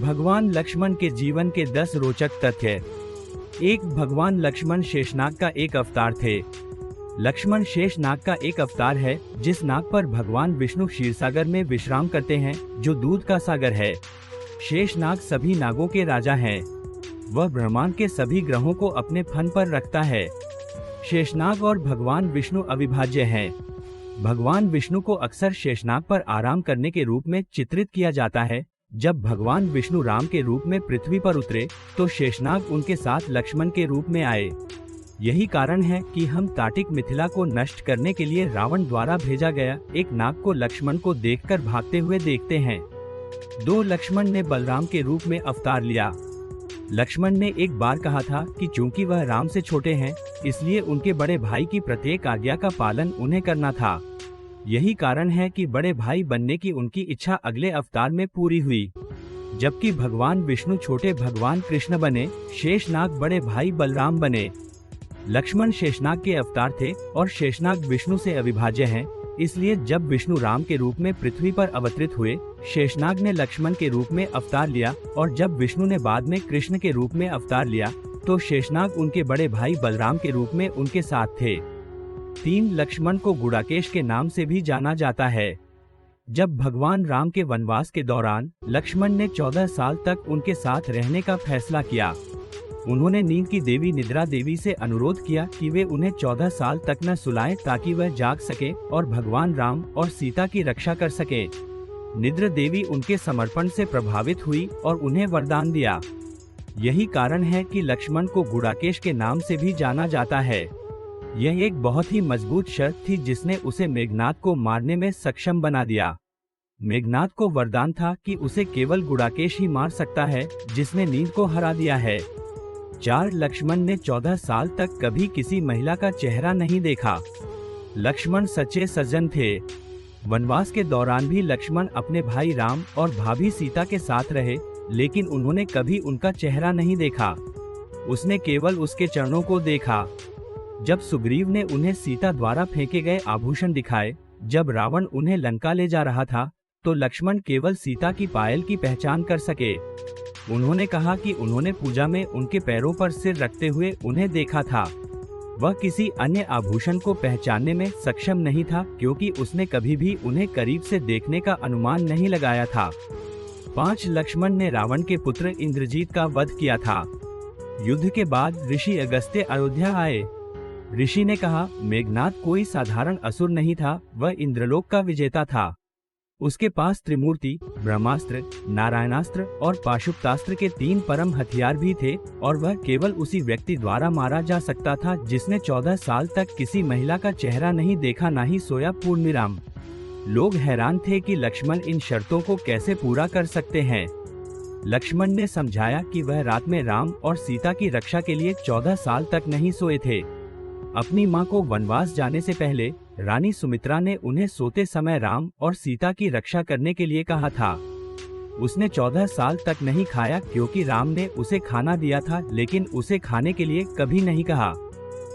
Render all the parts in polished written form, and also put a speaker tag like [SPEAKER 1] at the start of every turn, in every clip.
[SPEAKER 1] भगवान लक्ष्मण के जीवन के 10 रोचक तथ्य। 1. भगवान लक्ष्मण शेषनाग का एक अवतार थे। लक्ष्मण शेषनाग का एक अवतार है जिस नाग पर भगवान विष्णु क्षीरसागर में विश्राम करते हैं, जो दूध का सागर है। शेषनाग सभी नागों के राजा हैं। वह ब्रह्मांड के सभी ग्रहों को अपने फन पर रखता है। शेषनाग और भगवान विष्णु अविभाज्य हैं। भगवान विष्णु को अक्सर शेषनाग पर आराम करने के रूप में चित्रित किया जाता है। जब भगवान विष्णु राम के रूप में पृथ्वी पर उतरे तो शेषनाग उनके साथ लक्ष्मण के रूप में आए। यही कारण है कि हम ताटिक मिथिला को नष्ट करने के लिए रावण द्वारा भेजा गया एक नाग को लक्ष्मण को देखकर भागते हुए देखते हैं। 2. लक्ष्मण ने बलराम के रूप में अवतार लिया। लक्ष्मण ने एक बार कहा था कि चूंकि वह राम से छोटे हैं, इसलिए उनके बड़े भाई की प्रत्येक आज्ञा का पालन उन्हें करना था। यही कारण है कि बड़े भाई बनने की उनकी इच्छा अगले अवतार में पूरी हुई। जबकि भगवान विष्णु छोटे भगवान कृष्ण बने, शेषनाग बड़े भाई बलराम बने। लक्ष्मण शेषनाग के अवतार थे और शेषनाग विष्णु से अविभाज्य हैं। इसलिए जब विष्णु राम के रूप में पृथ्वी पर अवतरित हुए, शेषनाग ने लक्ष्मण के रूप में अवतार लिया, और जब विष्णु ने बाद में कृष्ण के रूप में अवतार लिया तो शेषनाग उनके बड़े भाई बलराम के रूप में उनके साथ थे। 3. लक्ष्मण को गुड़ाकेश के नाम से भी जाना जाता है। जब भगवान राम के वनवास के दौरान लक्ष्मण ने 14 साल तक उनके साथ रहने का फैसला किया। उन्होंने नींद की देवी निद्रा देवी से अनुरोध किया कि वे उन्हें 14 साल तक न सुलाएं ताकि वह जाग सके और भगवान राम और सीता की रक्षा कर सके। निद्रा देवी उनके समर्पण से प्रभावित हुई और उन्हें वरदान दिया। यही कारण है कि लक्ष्मण को गुड़ाकेश के नाम से भी जाना जाता है। यह एक बहुत ही मजबूत शर्त थी जिसने उसे मेघनाद को मारने में सक्षम बना दिया। मेघनाद को वरदान था कि उसे केवल गुड़ाकेश ही मार सकता है, जिसने नींद को हरा दिया है। 4. लक्ष्मण ने 14 साल तक कभी किसी महिला का चेहरा नहीं देखा। लक्ष्मण सच्चे सज्जन थे। वनवास के दौरान भी लक्ष्मण अपने भाई राम और भाभी सीता के साथ रहे, लेकिन उन्होंने कभी उनका चेहरा नहीं देखा। उसने केवल उसके चरणों को देखा। जब सुग्रीव ने उन्हें सीता द्वारा फेंके गए आभूषण दिखाए, जब रावण उन्हें लंका ले जा रहा था, तो लक्ष्मण केवल सीता की पायल की पहचान कर सके। उन्होंने कहा कि उन्होंने पूजा में उनके पैरों पर सिर रखते हुए उन्हें देखा था। वह किसी अन्य आभूषण को पहचानने में सक्षम नहीं था, क्योंकि उसने कभी भी उन्हें करीब से देखने का अनुमान नहीं लगाया था। 5. लक्ष्मण ने रावण के पुत्र इंद्रजीत का वध किया था। युद्ध के बाद ऋषि अगस्त्य अयोध्या आए। ऋषि ने कहा, मेघनाद कोई साधारण असुर नहीं था, वह इंद्रलोक का विजेता था। उसके पास त्रिमूर्ति, ब्रह्मास्त्र, नारायणास्त्र और पाशुपतास्त्र के 3 परम हथियार भी थे, और वह केवल उसी व्यक्ति द्वारा मारा जा सकता था जिसने 14 साल तक किसी महिला का चेहरा नहीं देखा, ना ही सोया पूर्णविराम। लोग हैरान थे कि लक्ष्मण इन शर्तों को कैसे पूरा कर सकते हैं। लक्ष्मण ने समझाया कि वह रात में राम और सीता की रक्षा के लिए 14 साल तक नहीं सोए थे। अपनी मां को वनवास जाने से पहले रानी सुमित्रा ने उन्हें सोते समय राम और सीता की रक्षा करने के लिए कहा था। उसने 14 साल तक नहीं खाया क्योंकि राम ने उसे खाना दिया था, लेकिन उसे खाने के लिए कभी नहीं कहा।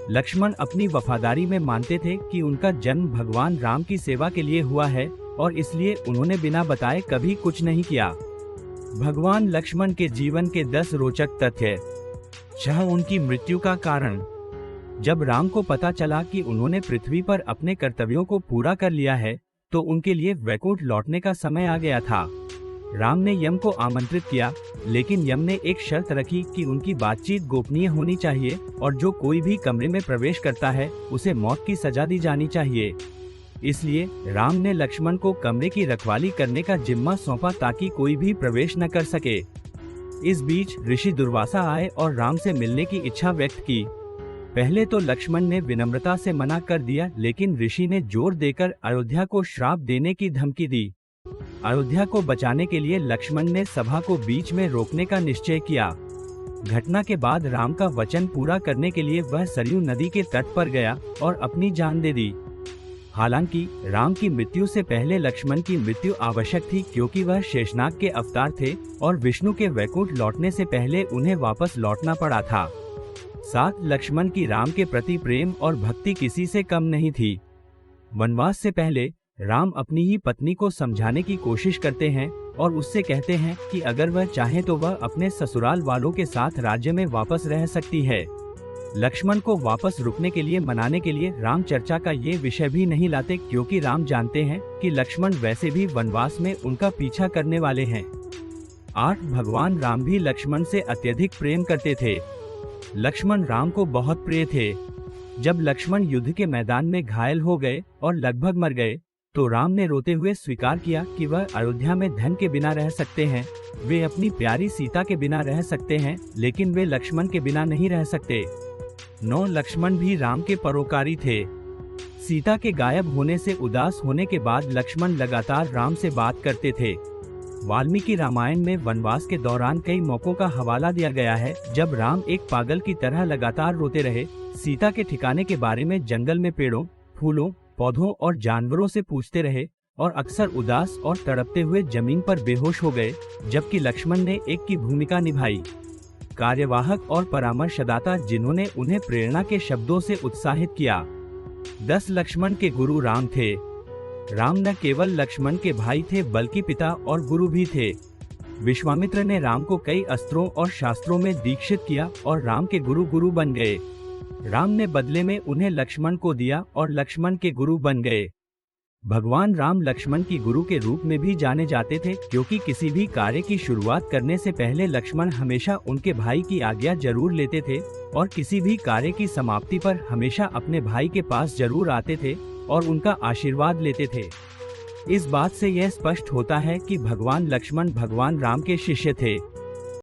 [SPEAKER 1] लक्ष्मण अपनी वफादारी में मानते थे कि उनका जन्म भगवान राम की सेवा के लिए हुआ है, और इसलिए उन्होंने बिना बताए कभी कुछ नहीं किया। भगवान लक्ष्मण के जीवन के 10 रोचक तथ्य। 6. उनकी मृत्यु का कारण। जब राम को पता चला कि उन्होंने पृथ्वी पर अपने कर्तव्यों को पूरा कर लिया है, तो उनके लिए वैकुंठ लौटने का समय आ गया था। राम ने यम को आमंत्रित किया, लेकिन यम ने एक शर्त रखी कि उनकी बातचीत गोपनीय होनी चाहिए, और जो कोई भी कमरे में प्रवेश करता है उसे मौत की सजा दी जानी चाहिए। इसलिए राम ने लक्ष्मण को कमरे की रखवाली करने का जिम्मा सौंपा ताकि कोई भी प्रवेश न कर सके। इस बीच ऋषि दुर्वासा आए और राम से मिलने की इच्छा व्यक्त की। पहले तो लक्ष्मण ने विनम्रता से मना कर दिया, लेकिन ऋषि ने जोर देकर अयोध्या को श्राप देने की धमकी दी। अयोध्या को बचाने के लिए लक्ष्मण ने सभा को बीच में रोकने का निश्चय किया। घटना के बाद राम का वचन पूरा करने के लिए वह सरयू नदी के तट पर गया और अपनी जान दे दी। हालांकि राम की मृत्यु से पहले लक्ष्मण की मृत्यु आवश्यक थी, क्योंकि वह शेषनाग के अवतार थे और विष्णु के वैकुंठ लौटने से पहले उन्हें वापस लौटना पड़ा था। 7. लक्ष्मण की राम के प्रति प्रेम और भक्ति किसी से कम नहीं थी। वनवास से पहले राम अपनी ही पत्नी को समझाने की कोशिश करते हैं और उससे कहते हैं कि अगर वह चाहे तो वह अपने ससुराल वालों के साथ राज्य में वापस रह सकती है। लक्ष्मण को वापस रुकने के लिए मनाने के लिए राम चर्चा का ये विषय भी नहीं लाते, क्योंकि राम जानते हैं कि लक्ष्मण वैसे भी वनवास में उनका पीछा करने वाले हैं। 8 भगवान राम भी लक्ष्मण से अत्यधिक प्रेम करते थे। लक्ष्मण राम को बहुत प्रिय थे। जब लक्ष्मण युद्ध के मैदान में घायल हो गए और लगभग मर गए, तो राम ने रोते हुए स्वीकार किया कि वह अयोध्या में धन के बिना रह सकते हैं, वे अपनी प्यारी सीता के बिना रह सकते हैं, लेकिन वे लक्ष्मण के बिना नहीं रह सकते। 9 लक्ष्मण भी राम के परोकारी थे। सीता के गायब होने से उदास होने के बाद लक्ष्मण लगातार राम से बात करते थे। वाल्मीकि रामायण में वनवास के दौरान कई मौकों का हवाला दिया गया है जब राम एक पागल की तरह लगातार रोते रहे, सीता के ठिकाने के बारे में जंगल में पेड़ों, फूलों, पौधों और जानवरों से पूछते रहे और अक्सर उदास और तड़पते हुए जमीन पर बेहोश हो गए, जबकि लक्ष्मण ने एक की भूमिका निभाई, कार्यवाहक और परामर्शदाता, जिन्होंने उन्हें प्रेरणा के शब्दों से उत्साहित किया। 10 लक्ष्मण के गुरु राम थे। राम न केवल लक्ष्मण के भाई थे बल्कि पिता और गुरु भी थे। विश्वामित्र ने राम को कई अस्त्रों और शास्त्रों में दीक्षित किया और राम के गुरु बन गए। राम ने बदले में उन्हें लक्ष्मण को दिया और लक्ष्मण के गुरु बन गए। भगवान राम लक्ष्मण की गुरु के रूप में भी जाने जाते थे, क्योंकि किसी भी कार्य की शुरुआत करने से पहले लक्ष्मण हमेशा उनके भाई की आज्ञा जरूर लेते थे और किसी भी कार्य की समाप्ति पर हमेशा अपने भाई के पास जरूर आते थे और उनका आशीर्वाद लेते थे। इस बात से यह स्पष्ट होता है कि भगवान लक्ष्मण भगवान राम के शिष्य थे।